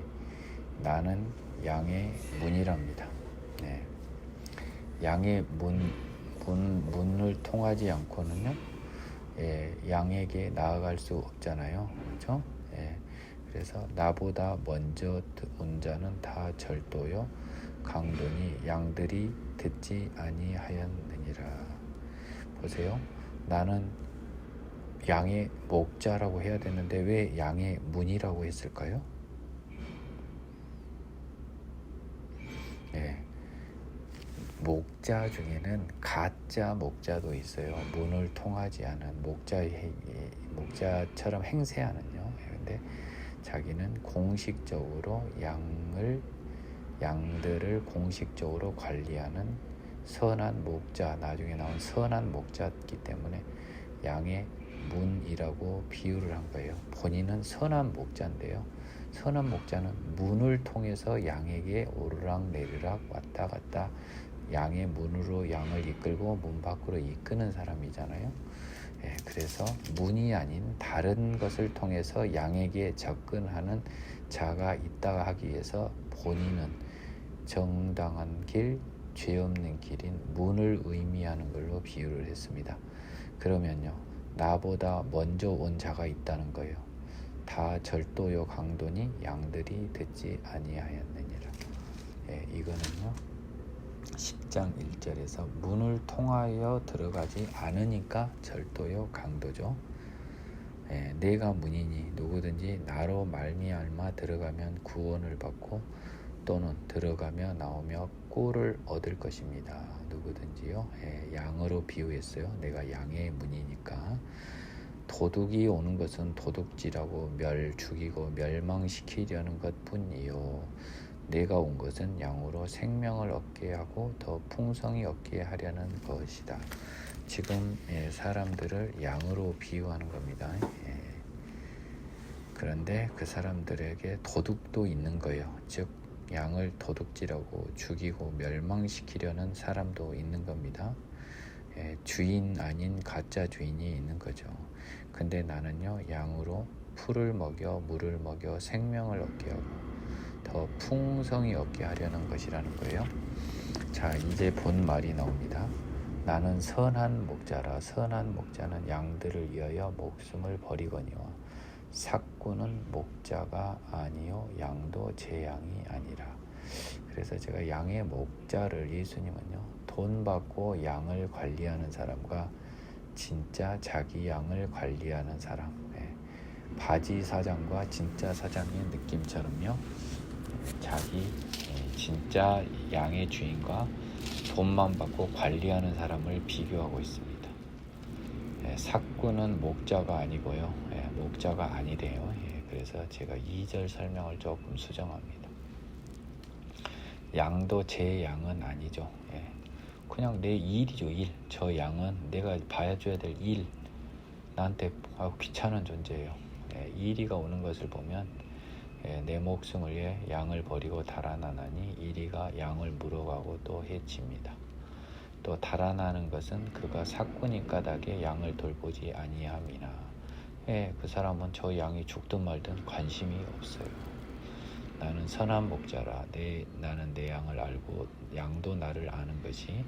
나는 양의 문이랍니다. 양의 문을 통하지 않고는요, 양에게 나아갈 수 없잖아요. 그렇죠? 그래서 나보다 먼저 온 자는 다 절도요 강도니 양들이 듣지 아니하였느니라. 보세요. 나는 양의 목자라고 해야 되는데 왜 양의 문이라고 했을까요? 목자 중에는 가짜 목자도 있어요. 문을 통하지 않은 목자처럼 행세하는요. 근데 자기는 공식적으로 양들을 공식적으로 관리하는 선한 목자, 나중에 나온 선한 목자이기 때문에 양의 문이라고 비유를 한 거예요. 본인은 선한 목자인데요, 선한 목자는 문을 통해서 양에게 오르락 내리락 왔다 갔다 양의 문으로 양을 이끌고 문 밖으로 이끄는 사람이잖아요. 그래서 문이 아닌 다른 것을 통해서 양에게 접근하는 자가 있다가 하기 위해서 본인은 정당한 길, 죄 없는 길인 문을 의미하는 걸로 비유를 했습니다. 그러면요, 나보다 먼저 온 자가 있다는 거예요. 다 절도요 강도니 양들이 듣지 아니하였느니라. 이거는요, 10장 1절에서 문을 통하여 들어가지 않으니까 절도요 강도죠. 내가 문이니 누구든지 나로 말미암아 들어가면 구원을 받고 또는 들어가며 나오며 꼴을 얻을 것입니다. 누구든지요. 양으로 비유했어요. 내가 양의 문이니까. 도둑이 오는 것은 도둑질하고 죽이고 멸망시키려는 것뿐이요. 내가 온 것은 양으로 생명을 얻게 하고 더 풍성히 얻게 하려는 것이다. 지금 사람들을 양으로 비유하는 겁니다. 그런데 그 사람들에게 도둑도 있는 거예요. 즉 양을 도둑질하고 죽이고 멸망시키려는 사람도 있는 겁니다. 주인 아닌 가짜 주인이 있는 거죠. 근데 나는요 양으로 풀을 먹여 물을 먹여 생명을 얻게 하고 더 풍성히 얻게 하려는 것이라는 거예요. 자, 이제 본 말이 나옵니다. 나는 선한 목자라. 선한 목자는 양들을 위하여 목숨을 버리거니와 삭구는 목자가 아니요 양도 제 양이 아니라. 그래서 제가 양의 목자를, 예수님은요 돈 받고 양을 관리하는 사람과 진짜 자기 양을 관리하는 사람, 바지 사장과 진짜 사장의 느낌처럼요, 자기 진짜 양의 주인과 돈만 받고 관리하는 사람을 비교하고 있습니다. 삭구는 목자가 아니고요, 목자가 아니래요. 그래서 제가 2절 설명을 조금 수정합니다. 양도 제 양은 아니죠. 그냥 내 일이죠. 일. 저 양은 내가 봐줘야 될 일. 나한테 귀찮은 존재예요. 이리가 오는 것을 보면 내 목숨을 위해 양을 버리고 달아나나니 이리가 양을 물어가고 또 해칩니다. 또 달아나는 것은 그가 삭구니 까닭에 양을 돌보지 아니함이나. 그 사람은 저 양이 죽든 말든 관심이 없어요. 나는 선한 목자라. 나는 내 양을 알고 양도 나를 아는 것이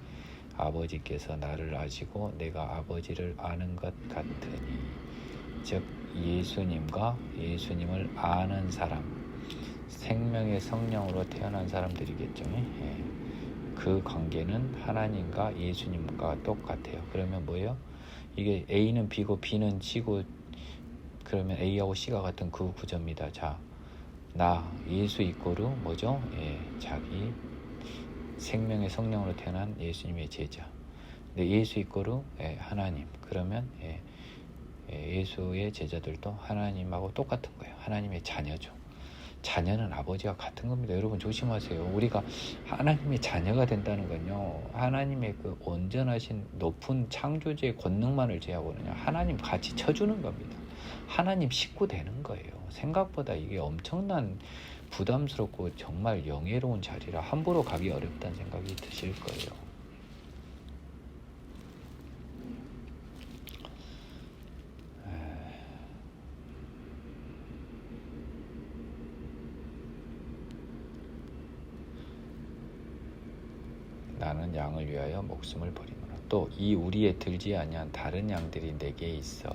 아버지께서 나를 아시고 내가 아버지를 아는 것 같으니. 즉 예수님을 아는 사람, 생명의 성령으로 태어난 사람들이겠죠. 그 관계는 하나님과 예수님과 똑같아요. 그러면 뭐예요? 이게 A는 B고 B는 C고, 그러면 A하고 C가 같은 그 구조입니다. 자, 나 예수 이꼬르 뭐죠? 자기 생명의 성령으로 태어난 예수님의 제자. 근데 예수 이꼬르 하나님. 그러면 예수의 제자들도 하나님하고 똑같은 거예요. 하나님의 자녀죠. 자녀는 아버지와 같은 겁니다. 여러분 조심하세요. 우리가 하나님의 자녀가 된다는 건요, 하나님의 그 온전하신 높은 창조주의 권능만을 제하고는요, 하나님 같이 쳐주는 겁니다. 하나님 식구 되는 거예요. 생각보다 이게 엄청난 부담스럽고 정말 영예로운 자리라 함부로 가기 어렵다는 생각이 드실 거예요. 나는 양을 위하여 목숨을 버리노라. 또 이 우리에 들지 아니한 다른 양들이 내게 있어.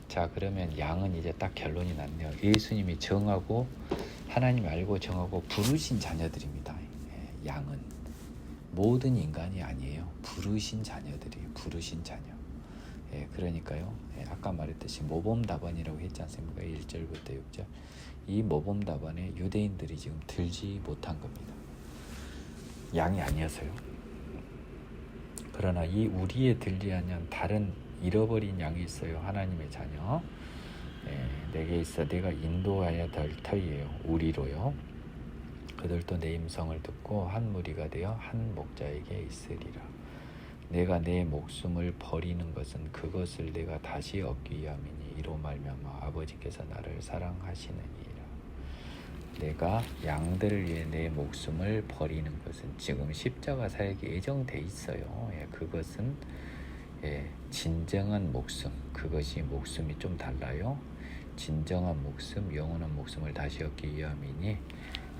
자, 그러면 양은 이제 딱 결론이 났네요. 예수님이 정하고 하나님 알고 정하고 부르신 자녀들입니다. 양은 모든 인간이 아니에요. 부르신 자녀들이에요. 부르신 자녀. 그러니까요, 아까 말했듯이 모범답안이라고 했지 않습니까? 1절부터 6절. 이 모범답안에 유대인들이 지금 들지 못한 겁니다. 양이 아니어서요. 그러나 이 우리에 들지 아니한 다른 잃어버린 양이 있어요. 하나님의 자녀. 내게 있어 내가 인도하여 될 터이에요. 우리로요. 그들도 내 음성을 듣고 한 무리가 되어 한 목자에게 있으리라. 내가 내 목숨을 버리는 것은 그것을 내가 다시 얻기 위함이니 이로 말미암아 아버지께서 나를 사랑하시느니라. 내가 양들을 위해 내 목숨을 버리는 것은 지금 십자가 사역이 예정돼 있어요. 그것은 진정한 목숨, 그것이 목숨이 좀 달라요. 진정한 목숨, 영원한 목숨을 다시 얻기 위함이니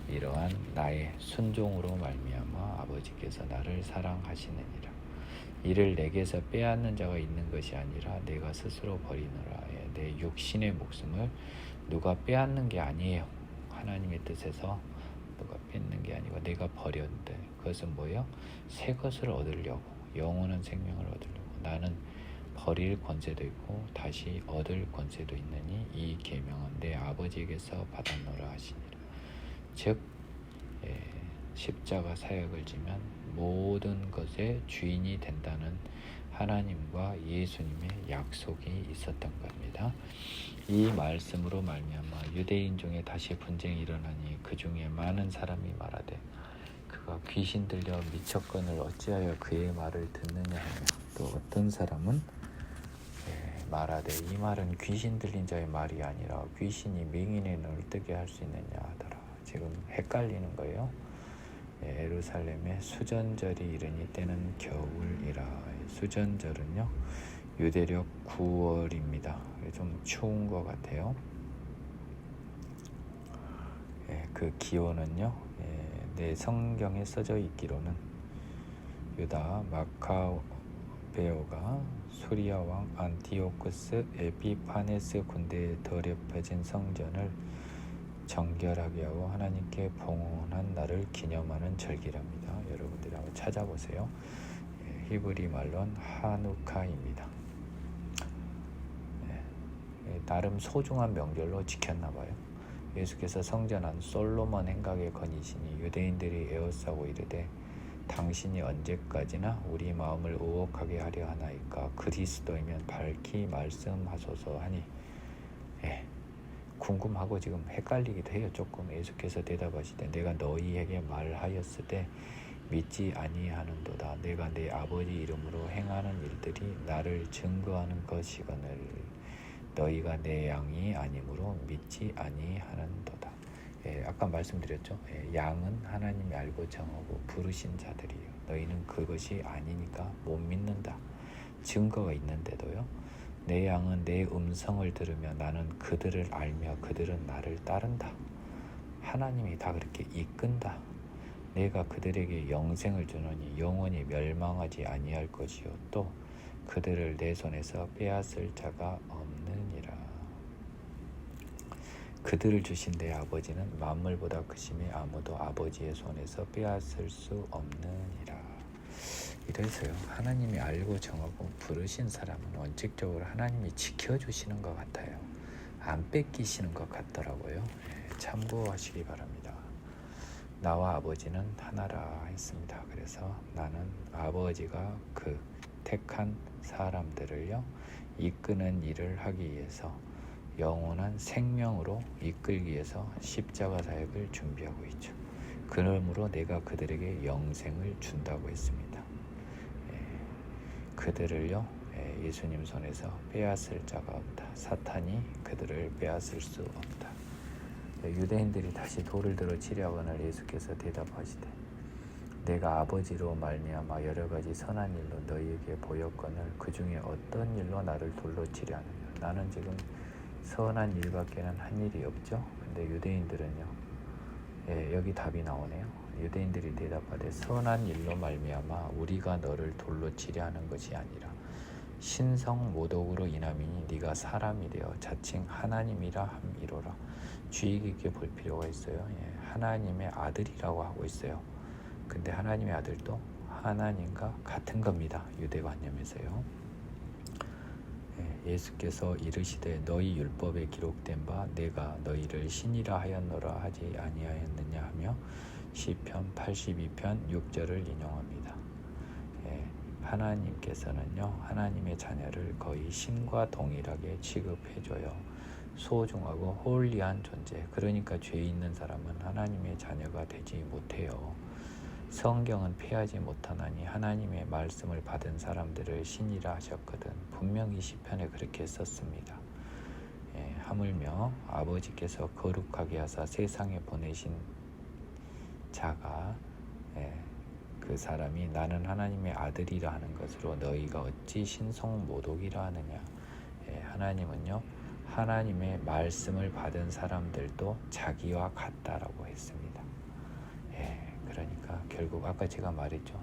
이러한 나의 순종으로 말미암아 아버지께서 나를 사랑하시느니라. 이를 내게서 빼앗는 자가 있는 것이 아니라 내가 스스로 버리노라. 내 육신의 목숨을 누가 빼앗는 게 아니에요. 하나님의 뜻에서 누가 했는 게 아니고 내가 버렸는데 그것은 뭐예요? 새 것을 얻으려고, 영원한 생명을 얻으려고. 나는 버릴 권세도 있고 다시 얻을 권세도 있느니 이 계명은 내 아버지에게서 받았노라 하시니라. 즉 십자가 사역을 지면 모든 것의 주인이 된다는 하나님과 예수님의 약속이 있었던 겁니다. 이 말씀으로 말미암아 유대인 중에 다시 분쟁이 일어나니 그 중에 많은 사람이 말하되 그가 귀신 들려 미쳤거늘 어찌하여 그의 말을 듣느냐 하며, 또 어떤 사람은 말하되 이 말은 귀신 들린 자의 말이 아니라 귀신이 맹인의 눈을 뜨게 할 수 있느냐 하더라. 지금 헷갈리는 거예요. 예루살렘에 수전절이 이르니 때는 겨울이라. 수전절은요 유대력 9월입니다. 좀 추운 것 같아요. 그 기온은요 내 성경에 써져 있기로는 유다 마카베오가 소리아 왕 안티오쿠스 에피파네스 군대에 더럽혀진 성전을 정결하게 하고 하나님께 봉헌한 날을 기념하는 절기랍니다. 여러분들이 한번 찾아보세요. 히브리 말로는 하누카입니다. 나름 소중한 명절로 지켰나 봐요. 예수께서 성전 안 솔로몬 행각에 거니시니 유대인들이 에워싸고 이르되 당신이 언제까지나 우리 마음을 의혹하게 하려 하나이까? 그리스도이면 밝히 말씀하소서 하니 궁금하고 지금 헷갈리기도 해요. 조금. 예수께서 대답하시되 내가 너희에게 말하였을 때 믿지 아니하는도다. 내가 내 아버지 이름으로 행하는 일들이 나를 증거하는 것이거늘 너희가 내 양이 아니므로 믿지 아니하는도다. 아까 말씀드렸죠. 양은 하나님이 알고 정하고 부르신 자들이에요. 너희는 그것이 아니니까 못 믿는다. 증거가 있는데도요. 내 양은 내 음성을 들으며 나는 그들을 알며 그들은 나를 따른다. 하나님이 다 그렇게 이끈다. 내가 그들에게 영생을 주노니 영원히 멸망하지 아니할 것이요 또 그들을 내 손에서 빼앗을 자가 없느니라. 그들을 주신 내 아버지는 만물보다 크심에 아무도 아버지의 손에서 빼앗을 수 없느니라. 이래서요 하나님이 알고 정하고 부르신 사람은 원칙적으로 하나님이 지켜주시는 것 같아요. 안 뺏기시는 것 같더라고요. 참고하시기 바랍니다. 나와 아버지는 하나라 했습니다. 그래서 나는 아버지가 그 택한 사람들을요 이끄는 일을 하기 위해서 영원한 생명으로 이끌기 위해서 십자가 사역을 준비하고 있죠. 그러므로 내가 그들에게 영생을 준다고 했습니다. 그들을요 예수님 손에서 빼앗을 자가 없다. 사탄이 그들을 빼앗을 수 없다. 유대인들이 다시 돌을 들어 치려거늘 예수께서 대답하시되 내가 아버지로 말미암아 여러 가지 선한 일로 너희에게 보였거늘 그 중에 어떤 일로 나를 돌로 치려 하느냐. 나는 지금 선한 일밖에는 한 일이 없죠. 근데 유대인들은요 여기 답이 나오네요. 유대인들이 대답하되 선한 일로 말미암아 우리가 너를 돌로 치려 하는 것이 아니라 신성 모독으로 인함이니 네가 사람이 되어 자칭 하나님이라 함이로라. 주의 깊게 볼 필요가 있어요. 하나님의 아들이라고 하고 있어요. 근데 하나님의 아들도 하나님과 같은 겁니다. 유대관념에서요. 예수께서 이르시되 너희 율법에 기록된 바 내가 너희를 신이라 하였노라 하지 아니하였느냐 하며 시편 82편 6절을 인용합니다. 하나님께서는요 하나님의 자녀를 거의 신과 동일하게 취급해줘요. 소중하고 홀리한 존재. 그러니까 죄 있는 사람은 하나님의 자녀가 되지 못해요. 성경은 피하지 못하나니 하나님의 말씀을 받은 사람들을 신이라 하셨거든. 분명히 시편에 그렇게 썼습니다. 하물며 아버지께서 거룩하게 하사 세상에 보내신 자가 그 사람이 나는 하나님의 아들이라 하는 것으로 너희가 어찌 신성 모독이라 하느냐. 하나님은요 하나님의 말씀을 받은 사람들도 자기와 같다라고 했습니다. 그러니까 결국 아까 제가 말했죠.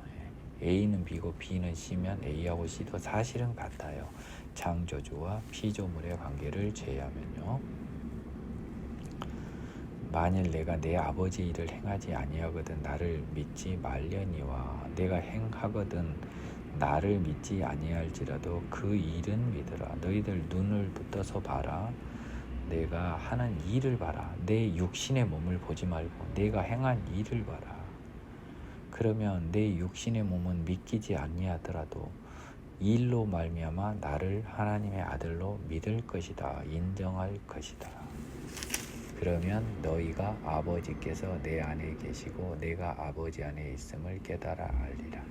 A는 B고 B는 C면 A하고 C도 사실은 같아요. 창조주와 피조물의 관계를 제외하면요. 만일 내가 내 아버지 일을 행하지 아니하거든 나를 믿지 말려니와 내가 행하거든 나를 믿지 아니할지라도 그 일은 믿으라. 너희들 눈을 붙어서 봐라. 내가 하는 일을 봐라. 내 육신의 몸을 보지 말고 내가 행한 일을 봐라. 그러면 내 육신의 몸은 믿기지 아니하더라도 일로 말미암아 나를 하나님의 아들로 믿을 것이다. 인정할 것이다. 그러면 너희가 아버지께서 내 안에 계시고 내가 아버지 안에 있음을 깨달아 알리라.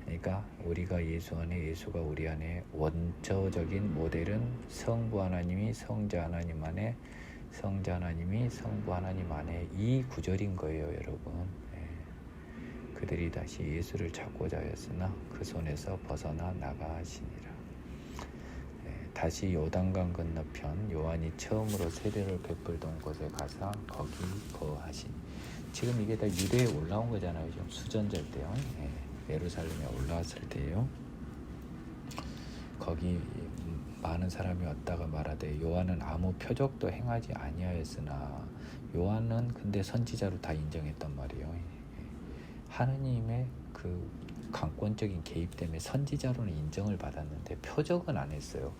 그러니까 우리가 예수 안에, 예수가 우리 안에, 원초적인 모델은 성부 하나님이 성자 하나님 안에, 성자 하나님이 성부 하나님 안에, 이 구절인 거예요, 여러분. 그들이 다시 예수를 찾고자 하였으나 그 손에서 벗어나 나가시니라. 다시 요단강 건너편 요한이 처음으로 세례를 베풀던 곳에 가서 거기 거하시니. 지금 이게 다 유대에 올라온 거잖아요. 좀 수전절 때요. 예루살렘에 올라왔을 때요. 거기 많은 사람이 왔다가 말하되 요한은 아무 표적도 행하지 아니하였으나, 요한은 근데 선지자로 다 인정했단 말이에요. 하느님의 그 강권적인 개입 때문에 선지자로는 인정을 받았는데 표적은 안 했어요.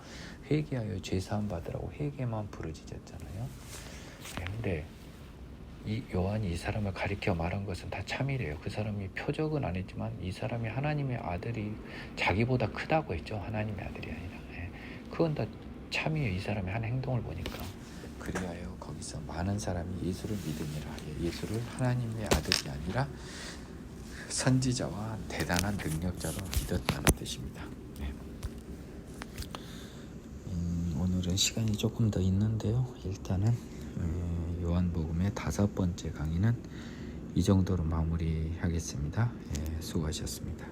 회개하여 죄사함 받으라고 회개만 부르짖었잖아요. 근데 이 요한이 이 사람을 가리켜 말한 것은 다 참이래요. 그 사람이 표적은 안 했지만 이 사람이 하나님의 아들이 자기보다 크다고 했죠. 하나님의 아들이 아니라. 그건 다 참이에요. 이 사람의 한 행동을 보니까. 그리하여 거기서 많은 사람이 예수를 믿으니라. 예수를 하나님의 아들이 아니라 선지자와 대단한 능력자로 믿었다는 뜻입니다. 오늘은 시간이 조금 더 있는데요. 일단은 요한복음의 5번째 강의는 이 정도로 마무리하겠습니다. 수고하셨습니다.